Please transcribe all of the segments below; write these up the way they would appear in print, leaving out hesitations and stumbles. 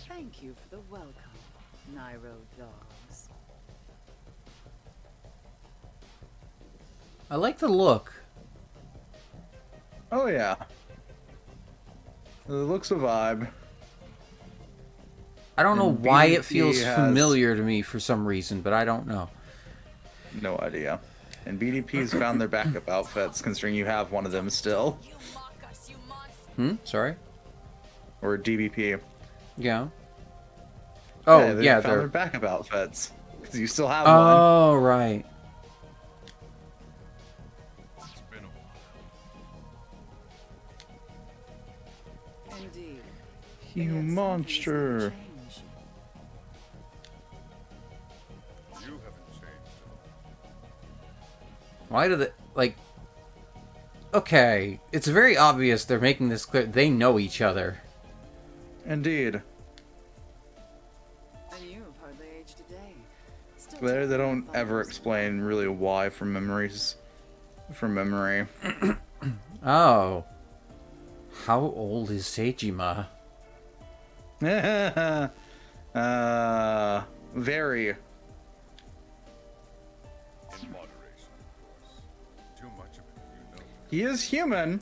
Thank you for the welcome, Nairo dogs. I like the look. Oh yeah. It looks a vibe. I don't know And why it BDP feels has familiar to me for some reason, but I don't know. no idea. And BDP's found their backup outfits, considering you have one of them still. Sorry? Or DBP. Yeah. Yeah, Oh, they yeah, found they're... their backup outfits. Because you still have one. Oh, right. Indeed. You monster. Why do they... Like... Okay, it's very obvious they're making this clear. They know each other. Indeed. And you've hardly aged a day. Still They don't ever explain really why from memories. From memory. Oh. How old is Seijima? Very. In moderation, of course. Too much of it, you know. He is human,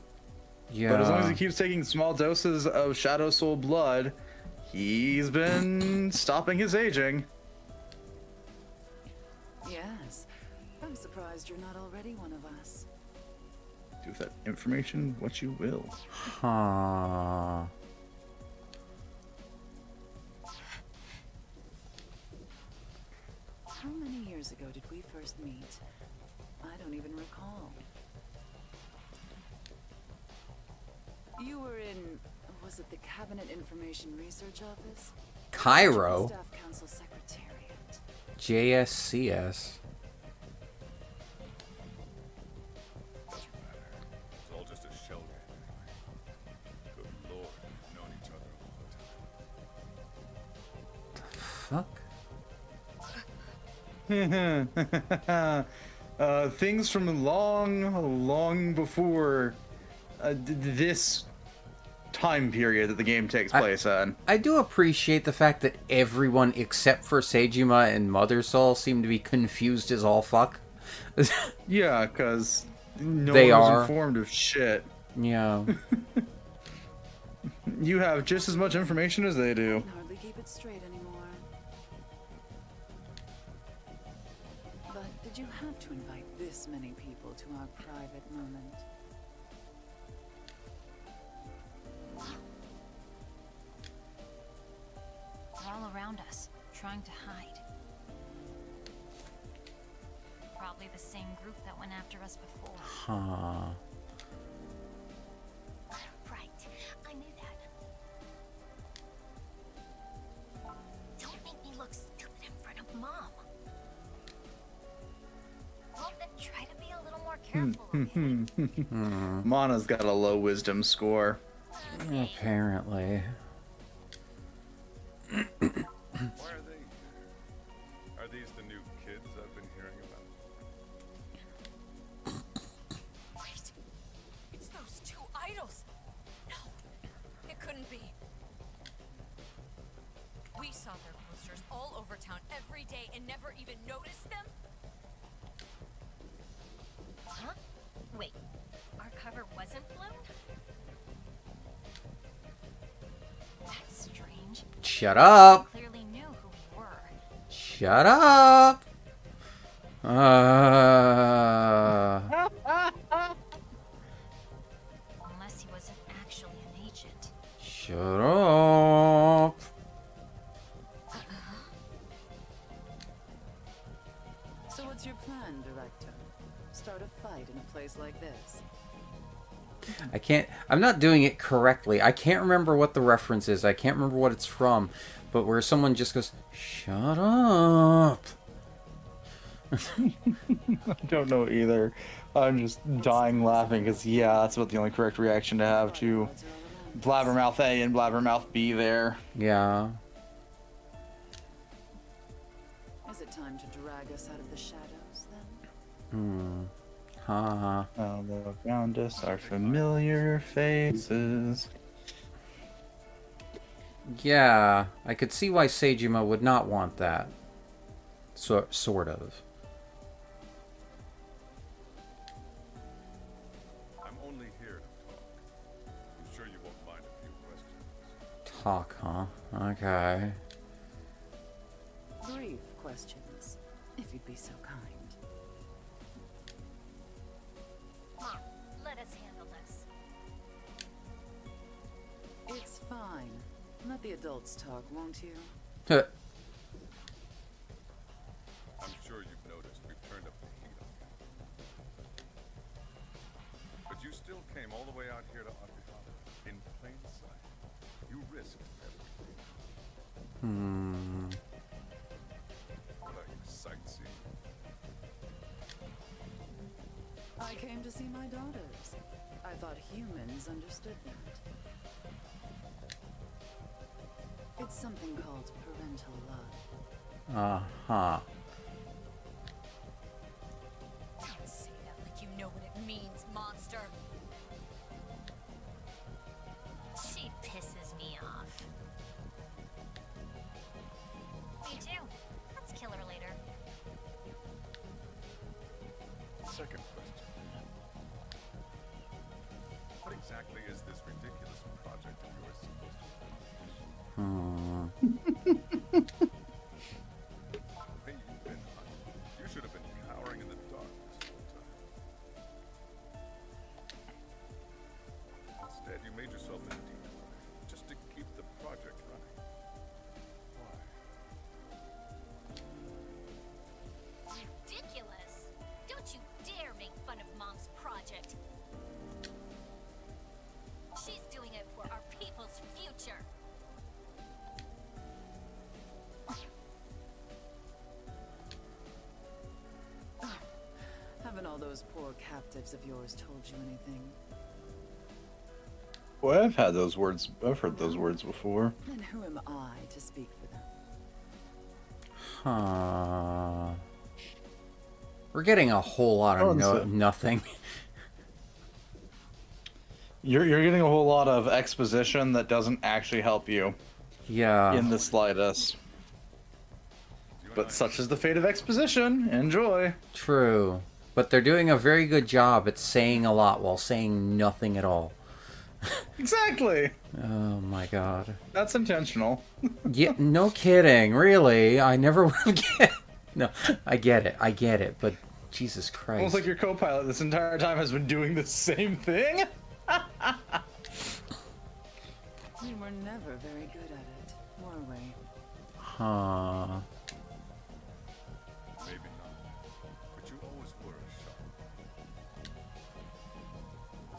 Yeah. but as long as he keeps taking small doses of Shadow Soul blood, he's been stopping his aging. Yes. I'm surprised you're not already one of us. Do with that information what you will. Huh. How many years ago did we first meet? I don't even recall. You were in, was it the Cabinet Information Research Office? Cairo? Staff Council Secretariat. JSCS. Doesn't matter. It's all just a shell game anyway. Good lord, we've known each other a long time. Fuck? Things from long before this time period that the game takes place in. I do appreciate the fact that everyone except for Seijima and Mother Soul seem to be confused as all fuck. Yeah, because no They one was are. informed of shit. Yeah. You have just as much information as they do. Can hardly keep it straight anymore. But did you have to invite this many people to our private moment? They're all around us, trying to hide. Probably the same group that went after us before. Huh. Right, I knew that. Don't make me look stupid in front of Mom. Well, then try to be a little more careful, okay? Mana's got a low wisdom score. Apparently. Why are they here? Are these the new kids I've been hearing about? Wait, it's those two idols. No, it couldn't be. We saw their posters all over town every day and never even noticed them. Huh? Wait, our cover wasn't blown? That's strange. Shut up! Clearly knew who we were. Shut up! Unless he wasn't actually an agent. Shut up! So what's your plan, Director? Start a fight in a place like this? I'm not doing it correctly. I can't remember what the reference is. I can't remember what it's from. But where someone just goes, shut up. I don't know either. I'm just dying laughing because, yeah, that's about the only correct reaction to have to Blabbermouth A and Blabbermouth B there. Yeah. Is it time to drag us out of the shadows, then? Ha. All around us are familiar faces. Yeah, I could see why Seijima would not want that. Sort of. I'm only here to talk. I'm sure you won't mind a few questions. Talk, huh? Okay. Brief questions, if you'd be so kind. Mom, let us handle this. It's fine. Let the adults talk, won't you? Huh. I'm sure you've noticed we've turned up the heat on you. But you still came all the way out here to Akiba in plain sight. You risked everything. Like sightseeing. I came to see my daughters. I thought humans understood that. It's something called parental love. Uh-huh. Don't say that like you know what it means, monster. She pisses me off. Me too. Let's kill her later. Second question. What exactly is this ridiculous project of yours supposed to accomplish? Hey, you've been hunted. You should have been cowering in the dark this whole time. Instead, you made yourself a decoy just to keep the project running. Why? Ridiculous! Don't you dare make fun of Mom's project. She's doing it for our people's future. Haven't all those poor captives of yours told you anything? Well, I've heard those words before. Then who am I to speak for them? Huh. We're getting a whole lot of nothing. You're getting a whole lot of exposition that doesn't actually help you Yeah. in the slightest. But such is the fate of exposition. Enjoy. True. But they're doing a very good job at saying a lot while saying nothing at all. Exactly. Oh my god. That's intentional. Yeah, no kidding. Really? I never would have get. No, I get it, but Jesus Christ. Almost like your co-pilot this entire time has been doing the same thing. We were never very good at it, were we? Huh. Maybe not. But you always were sharp.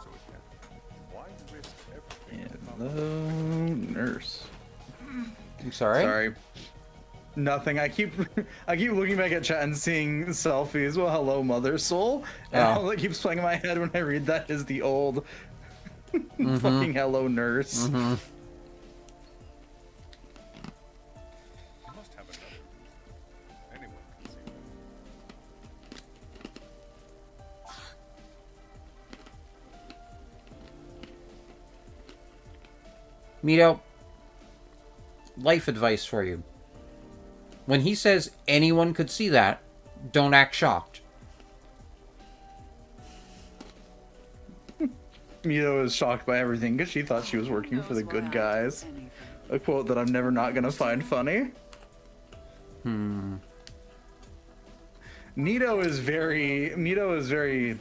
So again, why risk everything? Hello, nurse. I'm sorry? Sorry. Nothing. I keep looking back at chat and seeing selfies. Well, hello, mother soul. And Oh. all that keeps playing in my head when I read that is the old fucking hello, nurse. You must have another reason. Anyone can see that. Mito, life advice for you. When he says anyone could see that, don't act shocked. Mito is shocked by everything because she thought she was working for the good guys. A quote that I'm never not gonna find funny. Nito is very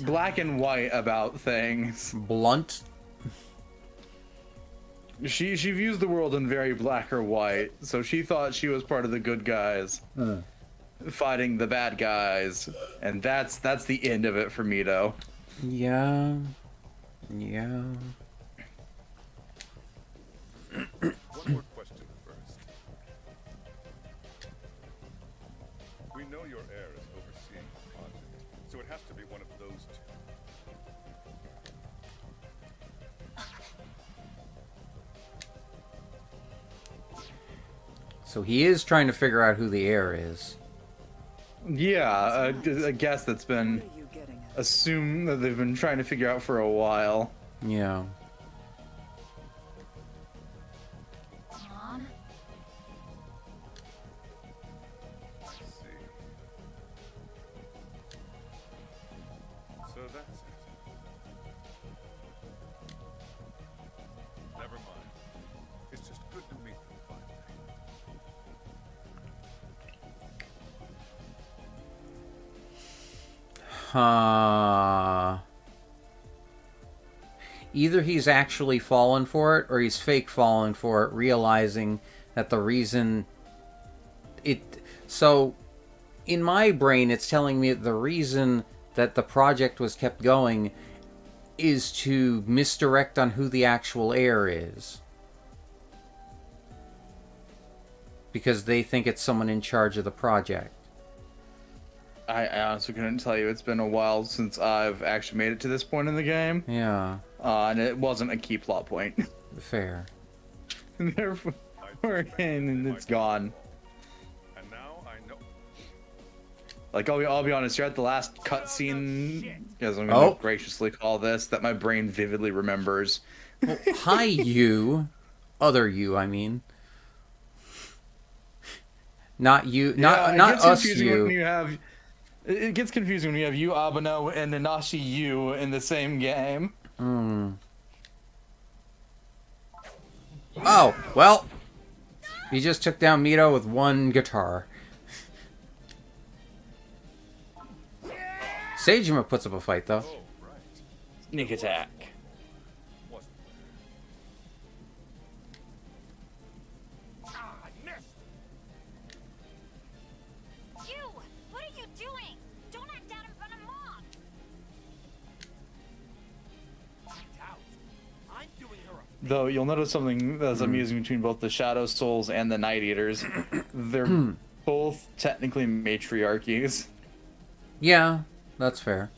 black and white about things. Blunt. She views the world in very black or white, so she thought she was part of the good guys fighting the bad guys, and that's the end of it for Mito. Yeah. Yeah. One more question first. We know your heir is overseeing the project, so it has to be one of those two. So he is trying to figure out who the heir is. Yeah, a guess that's been What are you getting at? assumed that they've been trying to figure out for a while. Yeah. Huh. Either he's actually fallen for it, or he's fake fallen for it, realizing that the reason it... So, in my brain, it's telling me that the reason that the project was kept going is to misdirect on who the actual heir is. Because they think it's someone in charge of the project. I honestly couldn't tell you. It's been a while since I've actually made it to this point in the game. Yeah, And it wasn't a key plot point. fair. Therefore, and it's gone. And now I know. Like, I'll be honest, you're at the last cutscene, as I'm going to Oh. graciously call this, that my brain vividly remembers. Well, hi, you. Other you, I mean. Not you. Not it not gets us, confusing you. when you have. It gets confusing when you have you Abano and Nanashi you in the same game. Oh, well. You just took down Mito with one guitar. Seijima puts up a fight, though. Oh, right. Sneak attack. Wasn't there? Ah, I missed. You! What are you doing? Don't act out in front of Mom! Out. I'm doing her a Though you'll notice something that's amusing between both the Shadow Souls and the Night Eaters. They're both technically matriarchies, Yeah, that's fair.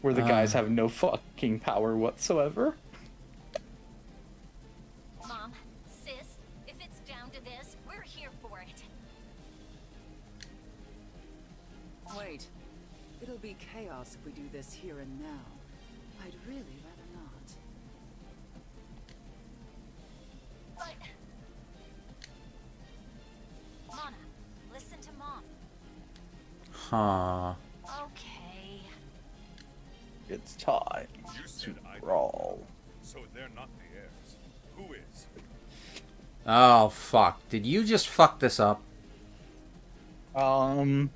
where the guys have no fucking power whatsoever. Mom, sis, if it's down to this, we're here for it. Wait. It'll be chaos if we do this here and now. I'd really rather not. But... Mona, listen to Mom. Huh. Okay. It's time You to said I brawl. So they're not the heirs. Who is? Oh, fuck. Did you just fuck this up? Um,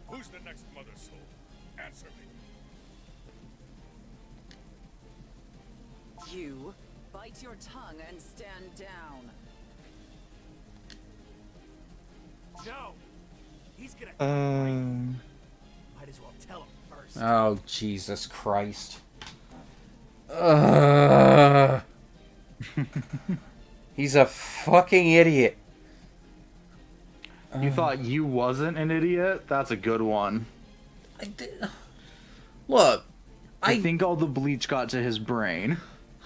Who's the next mother soul? Answer me. You, bite your tongue and stand down. No! He's gonna might as well tell him first. Oh, Jesus Christ. Ugh. He's a fucking idiot. you thought you wasn't an idiot? That's a good one. Look, I think all the bleach got to his brain.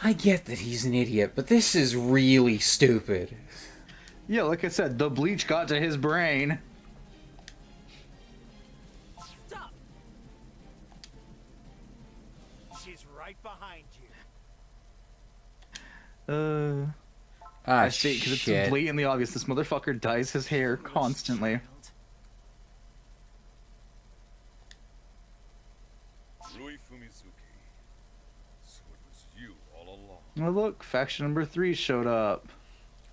I get that he's an idiot, but this is really stupid. Yeah, like I said, the bleach got to his brain. Stop! She's right behind you. Ah, I see, because it's shit. blatantly obvious this motherfucker dyes his hair constantly. Rui Fumizuki. So it was you all along. Oh look, faction number 3 showed up.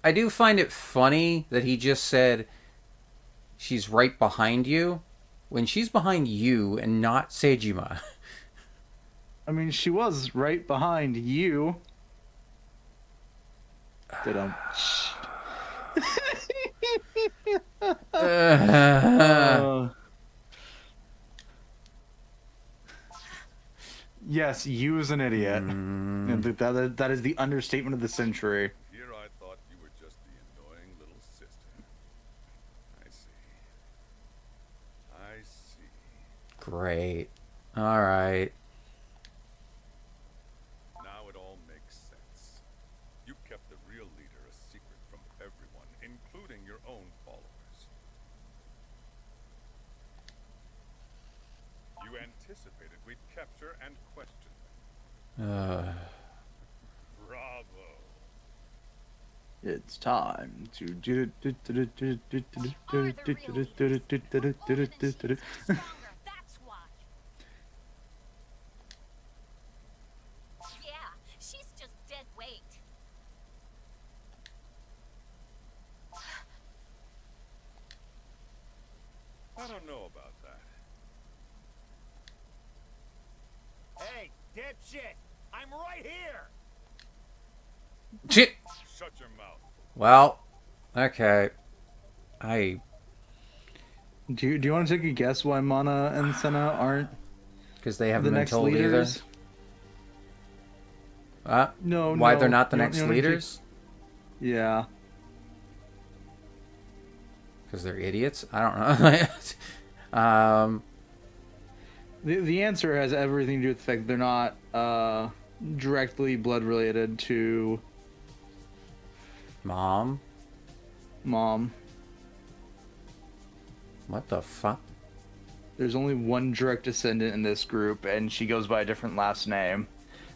I do find it funny that he just said she's right behind you when she's behind you and not Seijima. I mean, she was right behind you. Did Yes, you is an idiot. And that is the understatement of the century. Here I thought you were just the annoying little sister. I see. I see. Great. Alright. Now it all makes sense. You kept the real leader a secret from everyone, including your own followers. You anticipated we'd capture and question them. Bravo. It's time to do Stronger, that's why. Yeah, she's just dead weight. I don't know about that. dipshit! I'm right here! Shit. Shut your mouth. Well, okay. I Do you want to take a guess why Mana and Senna aren't because they haven't the been next told leaders? either. No, Why no. they're not the You next wanna take- leaders? Yeah. Because they're idiots. I don't know. The answer has everything to do with the fact that they're not directly blood related to Mom. Mom. What the fuck? There's only one direct descendant in this group, and she goes by a different last name.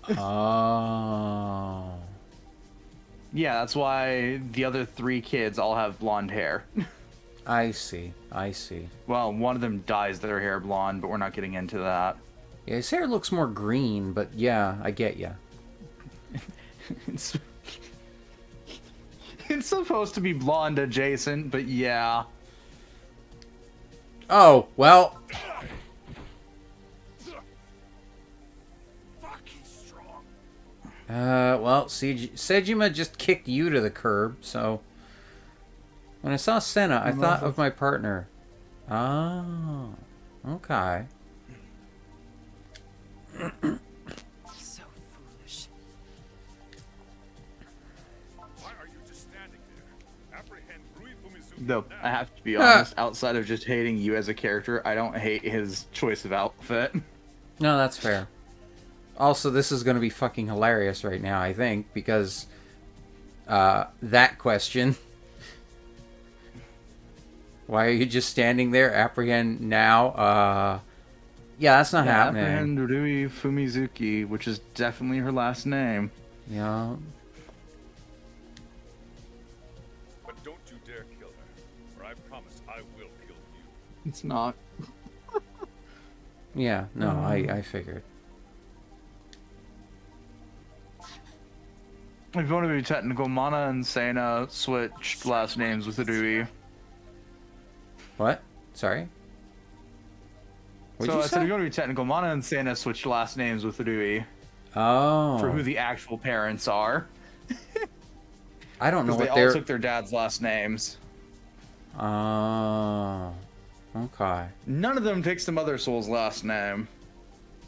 Oh. Yeah, that's why the other 3 kids all have blonde hair. I see. I see. Well, one of them dyes their hair blonde, but we're not getting into that. Yeah, his hair looks more green, but yeah, I get ya. It's, it's supposed to be blonde adjacent, but yeah. Oh, well. Fuck, he's strong. Well, Sejima just kicked you to the curb, so... When I saw Senna, I thought of my partner. Oh, okay. So foolish. Why are you just standing there? Apprehend Rui Fumizuki Though, now. I have to be honest, outside of just hating you as a character, I don't hate his choice of outfit. No, that's fair. Also, this is going to be fucking hilarious right now, I think, because that question... Why are you just standing there? Apprehend now? Yeah, that's not happening. Apprehend Rui Fumizuki, which is definitely her last name. Yeah. But don't you dare kill her, or I promise I will kill you. It's not. Yeah, no, I figured. If you want to be technical, Mana and Sena switched last names with Rui. What? Sorry? What'd So you I said, if say? you want to be technical, Mana and Sena switched last names with Rui Oh. for who the actual parents are. I don't know Because they what all they're... took their dad's last names. Oh. Okay. None of them takes the Mother Soul's last name.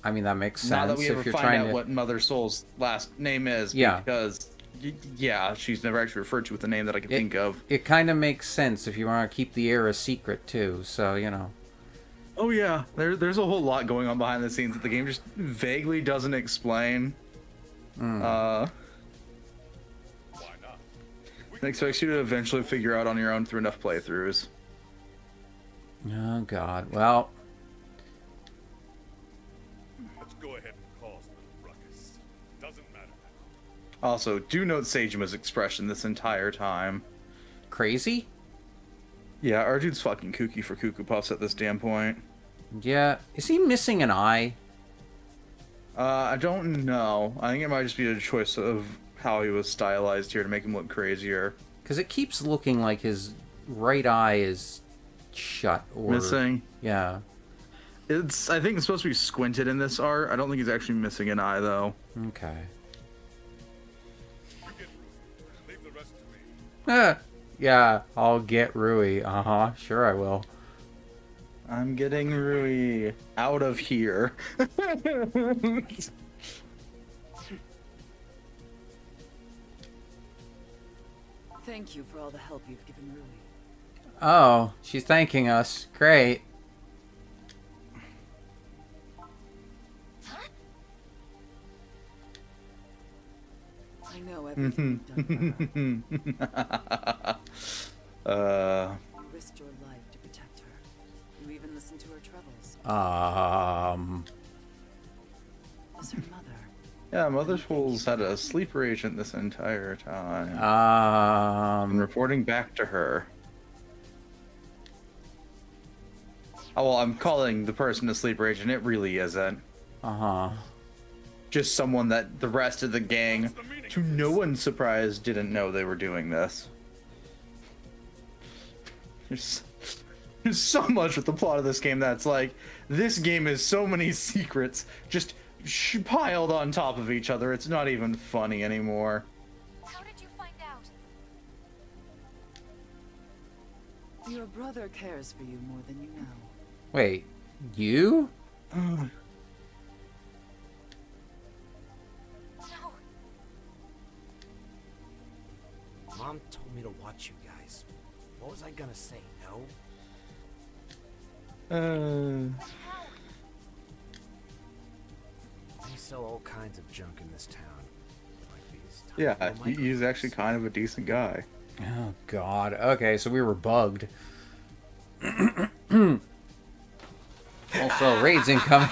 I mean, that makes sense Not that we if ever you're find trying out to... what Mother Soul's last name is. Yeah. Because, yeah, she's never actually referred to with a name that I can think of. It kind of makes sense if you want to keep the heir a secret, too, so, you know. Oh yeah, there's a whole lot going on behind the scenes that the game just vaguely doesn't explain. Why not? It expects you to eventually figure out on your own through enough playthroughs. Oh, God. Well, Let's go ahead and cause a little ruckus. Doesn't matter. Also, do note Seijima's expression this entire time. crazy? Yeah, our dude's fucking kooky for Cuckoo Puffs at this damn point. Yeah. Is he missing an eye? I don't know. I think it might just be a choice of how he was stylized here to make him look crazier. Because it keeps looking like his right eye is shut or... Missing? Yeah. I think it's supposed to be squinted in this art. I don't think he's actually missing an eye, though. Okay. You get Rui. Leave the rest to me. Yeah, I'll get Rui. Uh-huh, sure I will. I'm getting Rui out of here. Thank you for all the help you've given Rui. Oh, she's thanking us. Great. I know everything you've done for her. You risked your life to protect her. You even listened to her troubles. As her mother. Yeah, Mother Soul's had a sleeper agent this entire time. And reporting back to her. Oh, well, I'm calling the person a sleeper agent. It really isn't. Uh-huh. Just someone that the rest of the gang, to no one's surprise, didn't know they were doing this. There's so much with the plot of this game that's like, this game is so many secrets. Just piled on top of each other. It's not even funny anymore. How did you find out? Your brother cares for you more than you know. Wait, you? No. Mom told me to watch you guys. What was I gonna say? No? But how? They sell all kinds of junk in this town. Like these Yeah, tiny little he's actually microphones. kind of a decent guy. Oh, God. Okay, so we were bugged. Also, raids incoming.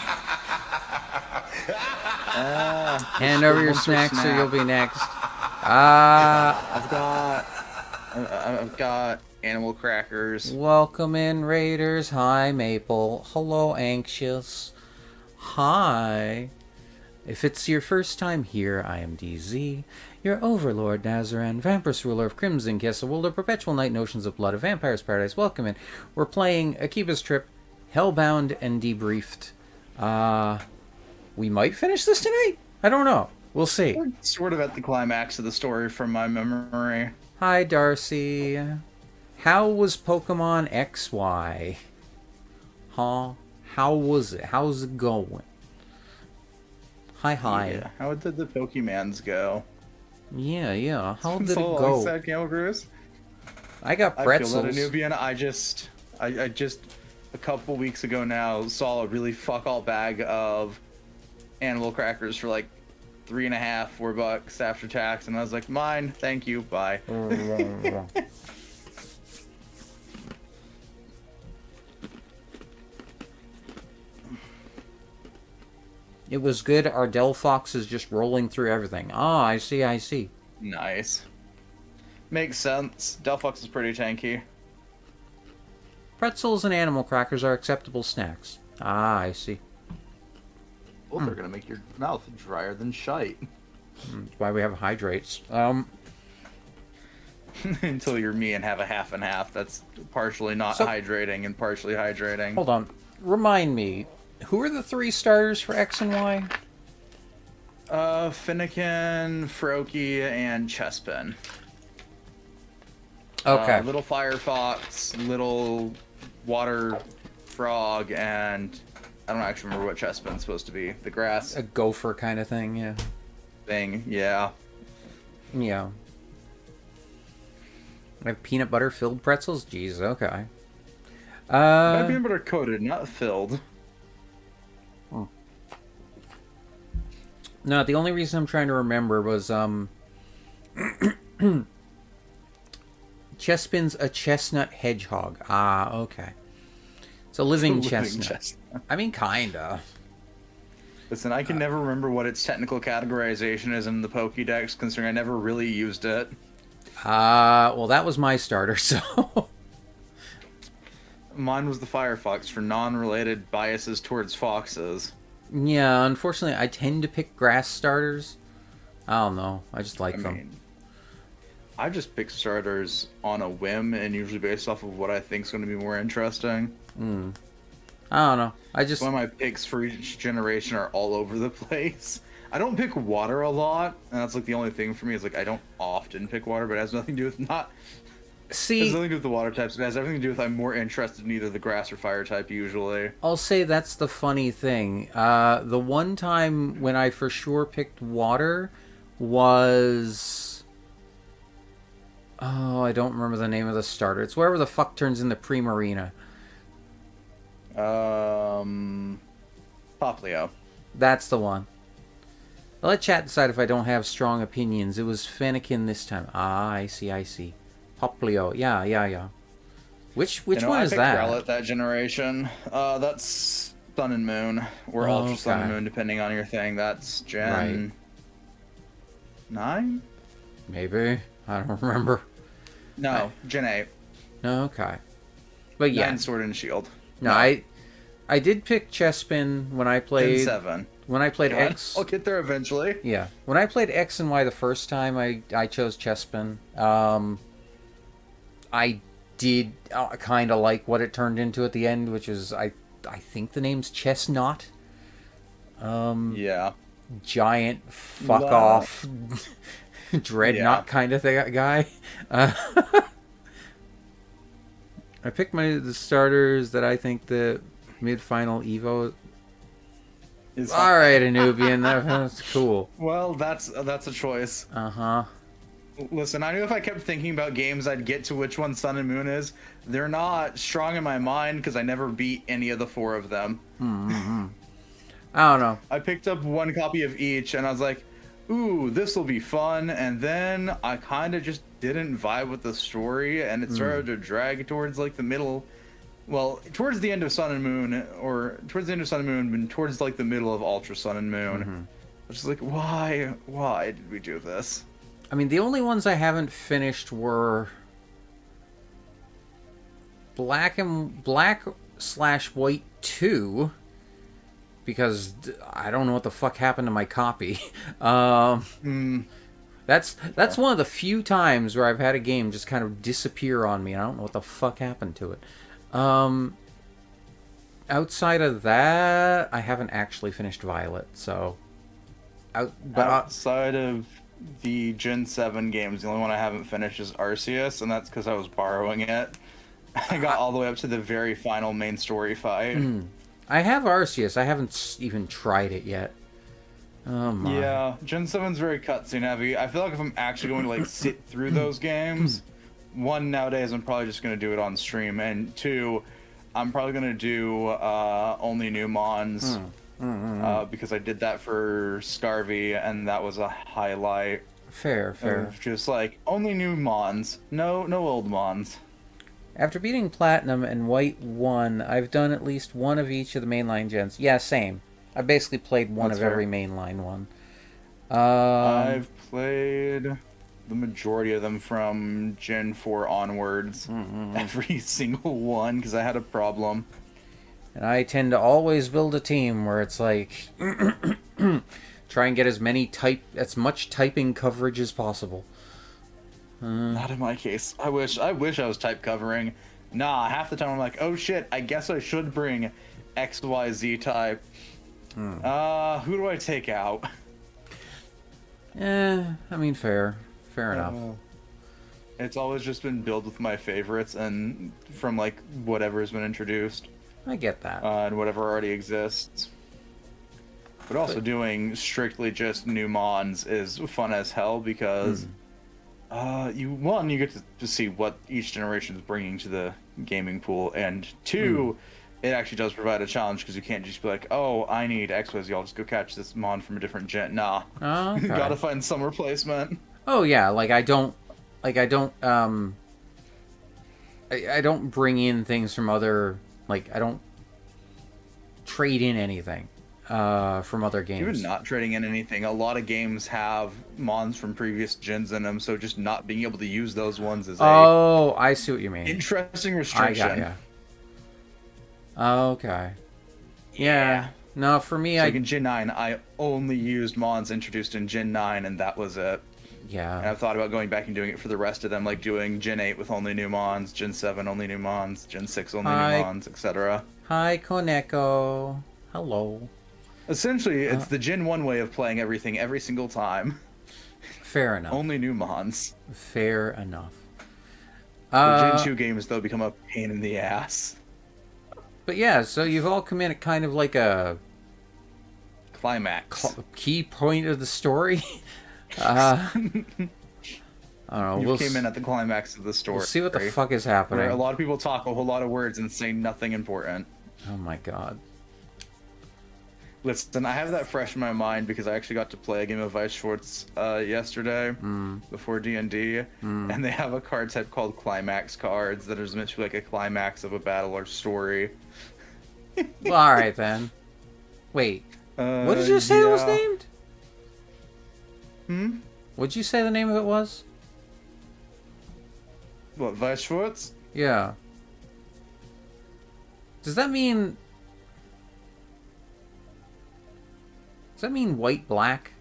Hand over your snacks or you'll be next. I've got animal crackers. Welcome in, Raiders. Hi, Maple. Hello, Anxious. Hi. If it's your first time here, I am DZ, your overlord, Nazaran, Vampirus ruler of Crimson Castle, World of Perpetual Night, Notions of Blood, of Vampire's Paradise. Welcome in. We're playing Akiba's Trip, Hellbound and Debriefed. We might finish this tonight? I don't know. We'll see. We're sort of at the climax of the story from my memory. Hi, Darcy. How was Pokemon XY? Huh? How was it? How's it going? Hi. Yeah. How did the Pokemans go? Yeah. How did it So, go? like said, Camel Cruise? I got I pretzels. feel that a Nubian. I just a couple weeks ago now saw a really fuck all bag of animal crackers for like $3.50, $4 after tax, and I was like, mine, thank you, bye. It was good. Our Delphox is just rolling through everything. Ah, I see. Nice. Makes sense. Delphox is pretty tanky. Pretzels and animal crackers are acceptable snacks. Ah, I see. Well, they're gonna make your mouth drier than shite. That's why we have hydrates. Until you're me and have a half and half. That's partially not So- hydrating and partially hydrating. Hold on. Remind me, who are the 3 starters for X and Y? Finnegan, Froakie, and Chespin. Okay. Little Firefox, little Water Frog, and I don't actually remember what Chespin's supposed to be. The grass A gopher kind of thing, yeah. thing, yeah. Yeah. I have peanut butter filled pretzels? Jeez, okay. Peanut butter coated, not filled. No, the only reason I'm trying to remember was, Chespin's a chestnut hedgehog. Ah, okay. It's a living chestnut. I mean, kinda. Listen, I can never remember what its technical categorization is in the Pokédex, considering I never really used it. Well, that was my starter, so... Mine was the Firefox for non-related biases towards foxes. Yeah, unfortunately, I tend to pick grass starters. I don't know. I just like them. I just pick starters on a whim and usually based off of what I think is going to be more interesting. I don't know. I just... One of my picks for each generation are all over the place. I don't pick water a lot, and that's like the only thing for me is like I don't often pick water, but it has nothing to do with not... It has See, nothing to do with the water types. It has everything to do with I'm more interested in either the grass or fire type usually. I'll say that's the funny thing. The one time when I for sure picked water was... Oh, I don't remember the name of the starter. It's wherever the fuck turns into Primarina. Poplio. That's the one. I'll let chat decide if I don't have strong opinions. It was Fennekin this time. Ah, I see. Poplio. Yeah. Which one I is picked that? Rowlet that generation. That's Sun and Moon, or Oh, Ultra Sun and okay. Moon, depending on your thing. That's Gen 9? Maybe. I don't remember. No, Gen 8. No, okay. But yeah. 9 Sword and Shield. No, I did pick Chespin when I Gen played 7. when I played God, X. I'll get there eventually. Yeah, when I played X and Y the first time, I chose Chespin. I did kind of like what it turned into at the end, which is I think the name's Chestnut. Yeah. Giant fuck Wow. off dreadnought kind of guy. I picked the starters that I think the mid-final Evo. Is All right, Anubian, that's cool. Well, that's a choice. Uh-huh. Listen, I knew if I kept thinking about games, I'd get to which one Sun and Moon is. They're not strong in my mind because I never beat any of the 4 of them. I don't know. I picked up 1 copy of each, and I was like, ooh, this will be fun. And then I kind of just didn't vibe with the story, and it started to drag towards like the middle. Well, towards the end of Sun and Moon, or towards the end of Sun and Moon, and towards like the middle of Ultra Sun and Moon. Which is like, why did we do this? I mean, the only ones I haven't finished were Black/White 2, because I don't know what the fuck happened to my copy. That's one of the few times where I've had a game just kind of disappear on me. I don't know what the fuck happened to it. Outside of that, I haven't actually finished Violet, so... Outside of the Gen 7 games, the only one I haven't finished is Arceus, and that's because I was borrowing it. I got all the way up to the very final main story fight. I have Arceus. I haven't even tried it yet. Oh my. Yeah, Gen 7's very cutscene heavy. I feel like if I'm actually going to like sit through those games, 1, nowadays I'm probably just going to do it on stream, and 2, I'm probably going to do only new Mons. Because I did that for Scarvy, and that was a highlight. Fair. Of just like only new Mons, no old Mons. After beating Platinum and White 1, I've done at least one of each of the mainline gens. Yeah, same. I basically played one That's of fair. every mainline one. I've played the majority of them from Gen 4 onwards. Every single one, because I had a problem. And I tend to always build a team where it's like try and get as much typing coverage as possible. Not in my case. I wish I was type covering. Nah, half the time I'm like, oh shit, I guess I should bring XYZ type. Who do I take out? I mean, fair enough. It's always just been build with my favorites and from like whatever's been introduced. I get that. And whatever already exists. But also doing strictly just new Mons is fun as hell because you get to see what each generation is bringing to the gaming pool, and 2, it actually does provide a challenge because you can't just be like, oh, I need XYZ, I'll just go catch this Mon from a different gen. Nah. Oh, okay. Gotta find some replacement. Oh yeah, I don't bring in things from other, I don't trade in anything from other games. Even not trading in anything, a lot of games have Mons from previous gens in them, so just not being able to use those ones is I see what you mean. interesting restriction. I got ya. Okay. Yeah. No, for me, Like in Gen 9, I only used Mons introduced in Gen 9, and that was it. And Yeah. I've thought about going back and doing it for the rest of them, like doing Gen 8 with only new Mons, Gen 7 only new Mons, Gen 6 only Hi. new Mons, etc. Hi, Koneko. Hello. Essentially, it's the Gen 1 way of playing everything every single time. Fair enough. Only new Mons. Fair enough. The Gen 2 games, though, become a pain in the ass. But yeah, so you've all come in at kind of like a Climax. key point of the story. I don't know. You We'll came in at the climax of the story. we'll see what the fuck is Where happening. a lot of people talk a whole lot of words and say nothing important. Oh my god. Listen, I have that fresh in my mind because I actually got to play a game of Weiss Schwartz yesterday before D&D, and they have a card type called Climax cards that is meant to be like a climax of a battle or story. Well, alright then. Wait. What did you say it was named? What'd you say the name of it was? What, Weiss Schwartz? Yeah. Does that mean white black?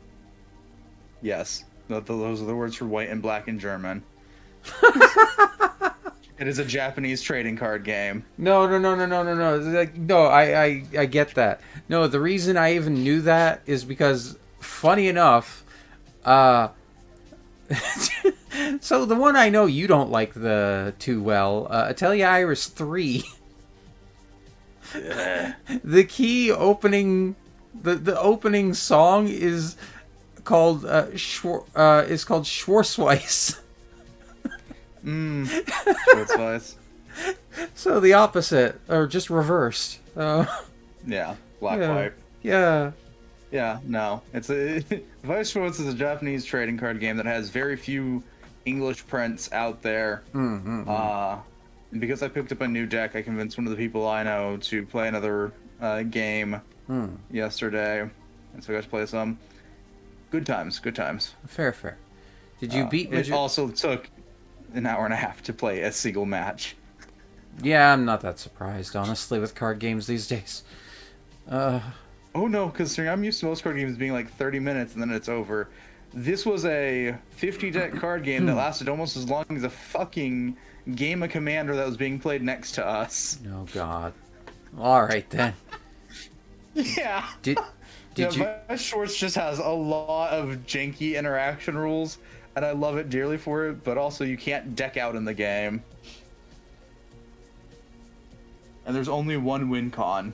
Yes. Those are the words for white and black in German. It is a Japanese trading card game. No. Like, no, I get that. No, the reason I even knew that is because, funny enough, so the one I know you don't like too well, Atelier Iris 3. The key opening, the opening song is called Schwarzweiss. Schwarzweiss. So the opposite, or just reversed. Yeah, black Yeah. white. Yeah. Yeah, no. Vice Schwartz is a Japanese trading card game that has very few English prints out there. And because I picked up a new deck, I convinced one of the people I know to play another game yesterday. And so I got to play some. Good times, good times. Fair. Did you beat It also took an hour and a half to play a single match. Yeah, I'm not that surprised, honestly, with card games these days. Oh no, because I'm used to most card games being like 30 minutes and then it's over. This was a 50-deck card game that lasted almost as long as a fucking game of Commander that was being played next to us. Oh god. Alright then. Yeah. Did you... Vice Schwartz just has a lot of janky interaction rules, and I love it dearly for it, but also you can't deck out in the game. And there's only one win con.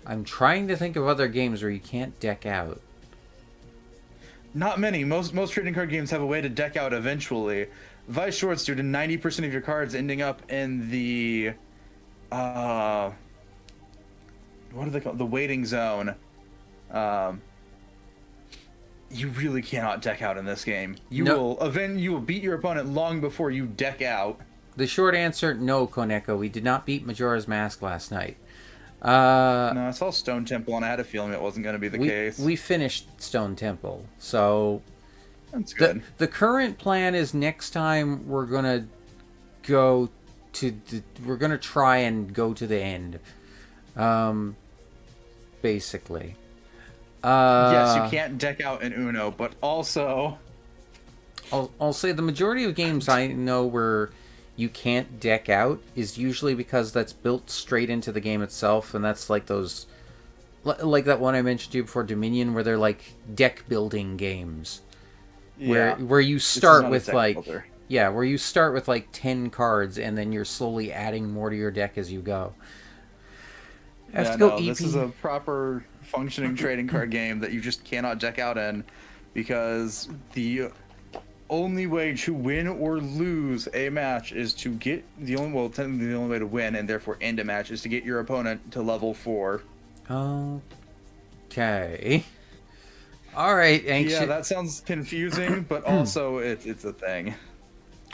I'm trying to think of other games where you can't deck out. Not many. Most trading card games have a way to deck out eventually. Vice Schwartz, due to 90% of your cards ending up in the what are they called? The waiting zone. You really cannot deck out in this game. You will beat your opponent long before you deck out. The short answer, no, Koneko. We did not beat Majora's Mask last night. No, I saw Stone Temple and I had a feeling it wasn't going to be the case. We finished Stone Temple, so that's good. The current plan is next time we're gonna go to we're gonna try and go to the end. Basically. Yes, you can't deck out in Uno, but also I'll say the majority of games I know where you can't deck out is usually because that's built straight into the game itself, and that's like those, like that one I mentioned to you before, Dominion, where they're like deck building games, where you start with like where you start with like 10 cards and then you're slowly adding more to your deck as you go. This is a proper functioning trading card game that you just cannot deck out in, because the only way to win or lose a match is to get technically the only way to win and therefore end a match is to get your opponent to level 4. Okay. All right, Anxious. Yeah, that sounds confusing, but also it's a thing.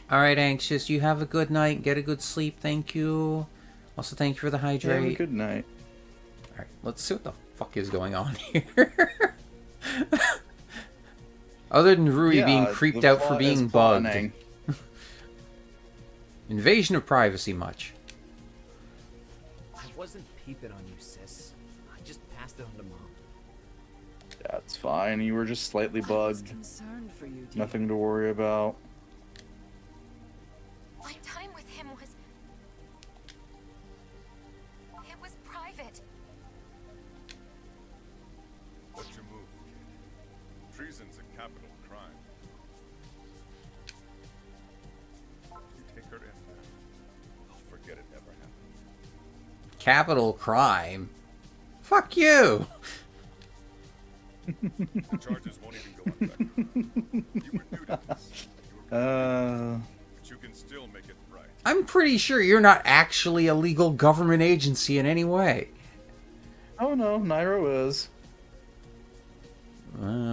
All right, Anxious. You have a good night. Get a good sleep. Thank you. Also, thank you for the hydrate. Have a good night. All right, let's see what the fuck is going on here. Other than Rui being creeped out for being bugged. Invasion of privacy much. I wasn't peeping on you, sis. I just passed it on to Mom. That's fine. You were just slightly bugged. Concerned for you, dear. Nothing to worry about. My time with him was... It was private. What's your move, kid? Treason's a capital crime. You take her in now. I'll forget it ever happened. Capital crime? Fuck you! The charges won't even go unchecked. You were new to this. But you can still make it right. I'm pretty sure you're not actually a legal government agency in any way. Oh no, Nairo is.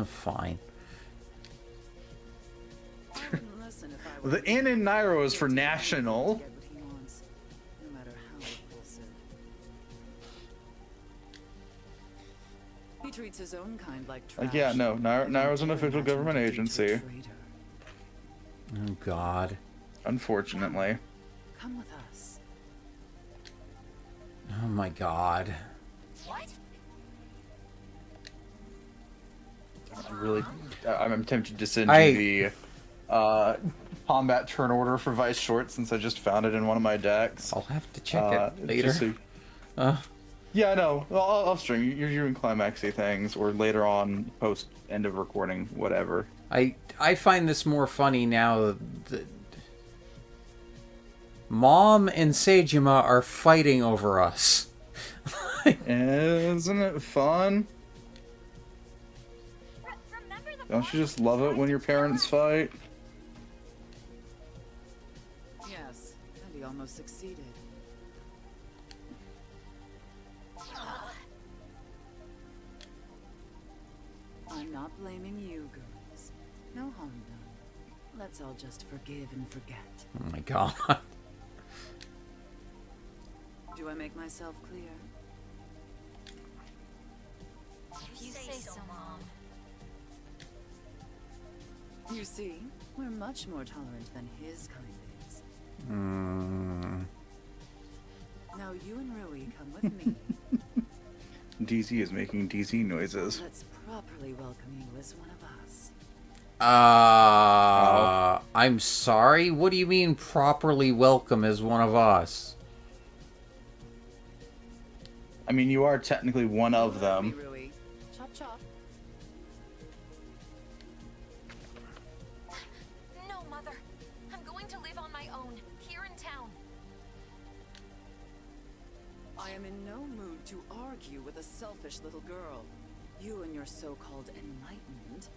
Fine. I wouldn't listen if I were The N in Nairo is for national. get what he wants, no matter how repulsive. He treats his own kind like trash. Yeah, no, Nairo's an official Imagine government he treats a agency. traitor. Oh, God. Unfortunately. Come with us. Oh, my God. What? I'm tempted to send you the combat turn order for Vice Short since I just found it in one of my decks. I'll have to check it later. just so- Yeah, I know. I'll string. You're doing climaxy things, or later on, post end of recording, whatever. I find this more funny now that Mom and Seijima are fighting over us. Isn't it fun? Remember the Don't you just love it when your parents fight? Yes, and he almost succeeded. I'm not blaming you, girls. No harm done. Let's all just forgive and forget. Oh my god. Do I make myself clear? If you say so, Mom. You see, we're much more tolerant than his kind is. Now you and Rui come with me. DZ is making DZ noises. Let's properly welcome you as one of us. I'm sorry? What do you mean properly welcome as one of us? I mean, you are technically one of them. Rui. Chop chop. No, Mother. I'm going to live on my own, here in town. I am in no mood to argue with a selfish little girl. You and your so-called enlightenment.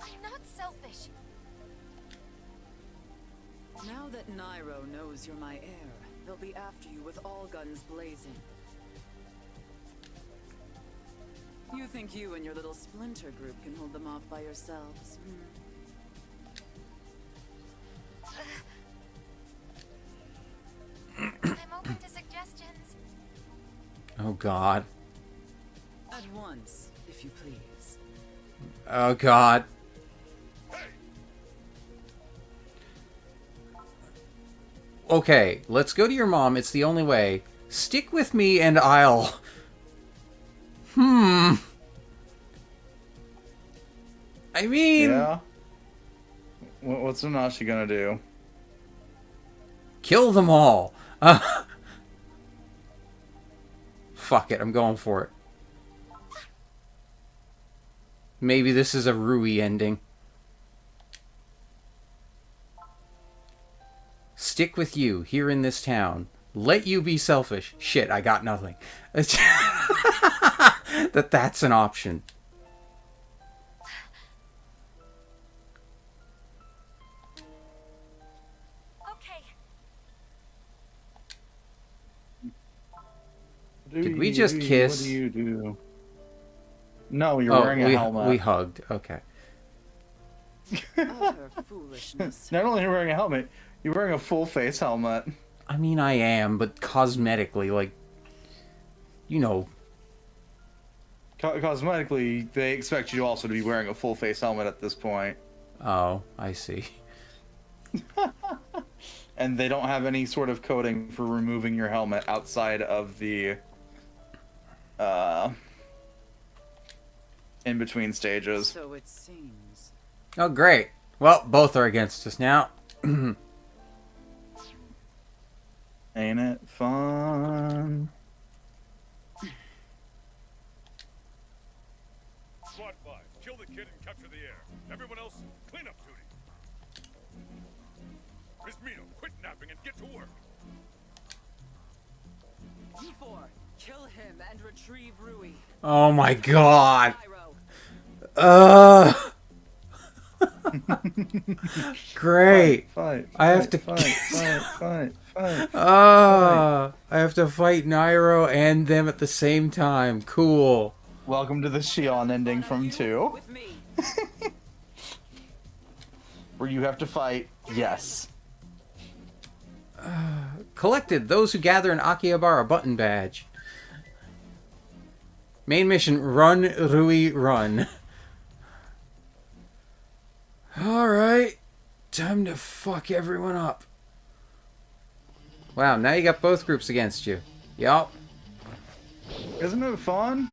I'm not selfish. Now that Nairo knows you're my heir, they'll be after you with all guns blazing. You think you and your little splinter group can hold them off by yourselves? I'm open to suggestions. Oh god. At once, if you please. Oh god. Okay, let's go to your mom. It's the only way. Stick with me and I'll... I mean... Yeah? What's Nanashi gonna do? Kill them all. Fuck it, I'm going for it. Maybe this is a Rui ending. Stick with you here in this town. Let you be selfish. Shit, I got nothing. That's an option. Okay. Did we just kiss? What do you do? No, you're Oh, wearing a helmet. we hugged. Okay. Utter foolishness. Not only are you wearing a helmet, you're wearing a full face helmet. I mean, I am, but cosmetically, like, you know. Cosmetically, they expect you also to be wearing a full face helmet at this point. Oh, I see. And they don't have any sort of coding for removing your helmet outside of the in between stages. So it seems. Oh, great. Well, both are against us now. Ain't it fun? Squad 5, kill the kid and capture the heir. Everyone else, clean up duty. Miss Mino, quit napping and get to work. You four, kill him and retrieve Rui. Oh my god. Nairo. Great. Fight. I have to- fight. I have to fight Nairo and them at the same time. Cool. Welcome to the Shion ending from 2, With me. where you have to fight. Yes. Collected those who gather an Akihabara button badge. Main mission, run, Rui, run. Alright. Time to fuck everyone up. Wow, now you got both groups against you. Yup. Isn't it fun?